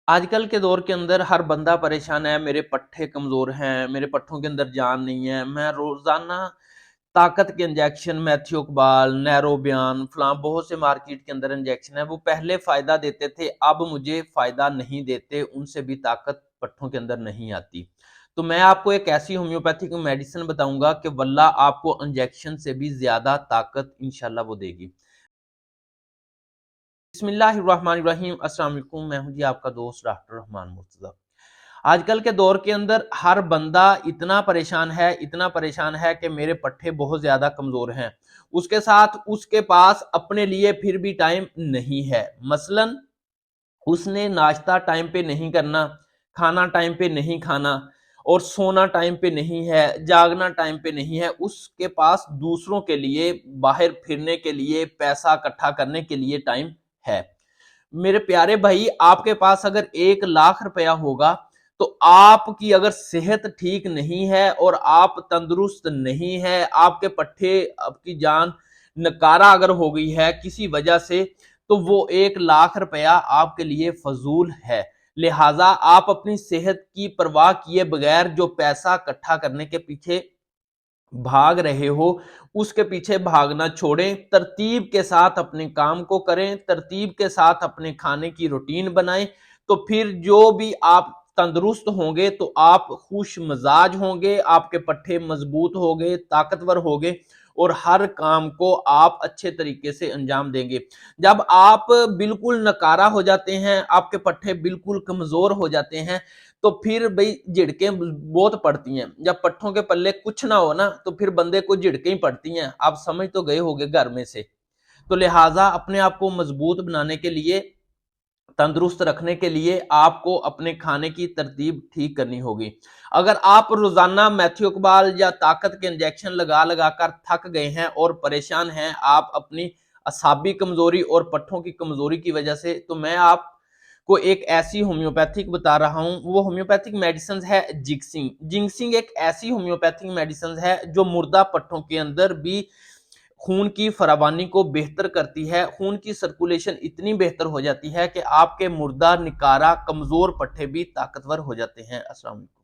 आजकल के दौर के अंदर हर बंदा परेशान है, मेरे पट्ठे कमज़ोर हैं, मेरे पट्ठों के अंदर जान नहीं है। मैं रोज़ाना ताकत के इंजेक्शन, मैथियोकबाल, नैरोबियान, फलां बहुत से मार्केट के अंदर इंजेक्शन है, वो पहले फ़ायदा देते थे, अब मुझे फ़ायदा नहीं देते, उनसे भी ताकत पट्ठों के अंदर नहीं आती। तो मैं आपको एक ऐसी होम्योपैथिक मेडिसिन बताऊँगा कि वल्लाह आपको इंजेक्शन से भी ज़्यादा ताकत इंशाल्लाह वो देगी। बिस्मिल्लाहिर्रहमानिर्रहीम, अस्सलाम वालेकुम। मैं हूं जी आपका दोस्त डॉक्टर रहमान मुर्तज़ा। आजकल के दौर के अंदर हर बंदा इतना परेशान है कि मेरे पट्ठे बहुत ज्यादा कमजोर हैं। उसके साथ उसके पास अपने लिए फिर भी टाइम नहीं है। मसलन उसने नाश्ता टाइम पे नहीं करना, खाना टाइम पे नहीं खाना और सोना टाइम पे नहीं है, जागना टाइम पे नहीं है। उसके पास दूसरों के लिए, बाहर फिरने के लिए, पैसा इकट्ठा करने के लिए टाइम है। मेरे प्यारे भाई, आपके पास अगर 1 लाख रुपया होगा तो आपकी अगर सेहत ठीक नहीं है और आप तंदुरुस्त नहीं है, आपके पट्टे, आपकी जान नकारा अगर हो गई है किसी वजह से, तो वो 1 लाख रुपया आपके लिए फजूल है। लिहाजा आप अपनी सेहत की परवाह किए बगैर जो पैसा इकट्ठा करने के पीछे भाग रहे हो, उसके पीछे भागना छोड़ें। तरतीब के साथ अपने काम को करें, तरतीब के साथ अपने खाने की रूटीन बनाएं। तो फिर जो भी आप तंदुरुस्त होंगे तो आप खुश मिजाज होंगे, आपके पट्टे मजबूत होंगे, ताकतवर होंगे और हर काम को आप अच्छे तरीके से अंजाम देंगे। जब आप बिल्कुल नकारा हो जाते हैं, आपके पट्टे बिल्कुल कमजोर हो जाते हैं, तो फिर भाई झिड़कें बहुत पड़ती हैं। जब पट्ठों के पल्ले कुछ ना हो ना, तो फिर बंदे को झिड़कें ही पड़ती हैं। आप समझ तो गए होंगे घर में से। तो लिहाजा अपने आप को मजबूत बनाने के लिए, तंदुरुस्त रखने के लिए आपको अपने खाने की तरतीब ठीक करनी होगी। अगर आप रोजाना मैथियोकबाल या ताकत के इंजेक्शन लगा लगा कर थक गए हैं और परेशान हैं आप अपनी असाबी कमजोरी और पट्ठों की कमजोरी की वजह से, तो मैं आपको एक ऐसी होम्योपैथिक बता रहा हूं। वो होम्योपैथिक मेडिसिन है जिंक्सिंग। जिंक्सिंग एक ऐसी होम्योपैथिक मेडिसिन है जो मुर्दा पट्ठों के अंदर भी खून की फरावानी को बेहतर करती है। खून की सर्कुलेशन इतनी बेहतर हो जाती है कि आपके मुर्दा, निकारा, कमजोर पट्टे भी ताकतवर हो जाते हैं। अस्सलाम वालेकुम।